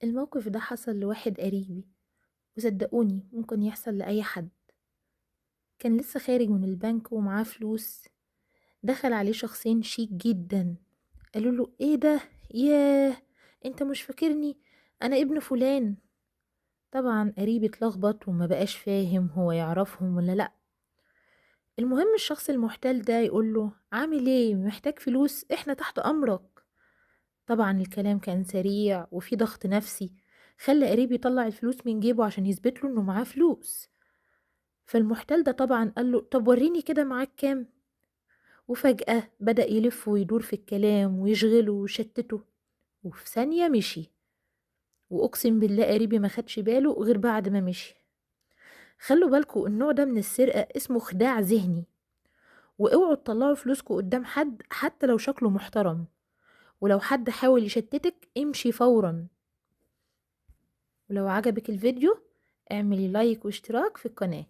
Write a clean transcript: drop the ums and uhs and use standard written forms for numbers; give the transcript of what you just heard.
الموقف ده حصل لواحد قريبي، وصدقوني ممكن يحصل لأي حد. كان لسه خارج من البنك ومعاه فلوس. دخل عليه شخصين شيك جدا، قالوا له ايه ده؟ ياه، انت مش فاكرني؟ انا ابن فلان. طبعا قريبي اتلخبط وما بقاش فاهم هو يعرفهم ولا لا. المهم الشخص المحتال ده يقول له عامل ايه، محتاج فلوس؟ احنا تحت امرك. طبعا الكلام كان سريع وفي ضغط نفسي، خلى قريبي يطلع الفلوس من جيبه عشان يثبت له انه معاه فلوس. فالمحتال ده طبعا قال له طب وريني كده معاك كام. وفجأة بدأ يلف ويدور في الكلام ويشغله ويشتته، وفي ثانية مشي. وأقسم بالله قريبي ما خدش باله غير بعد ما مشي. خلوا بالكوا النوع ده من السرقة اسمه خداع ذهني، واوعوا تطلعوا فلوسكوا قدام حد حتى لو شكله محترم. ولو حد حاول يشتتك امشي فورا. ولو عجبك الفيديو اعملي لايك واشتراك في القناة.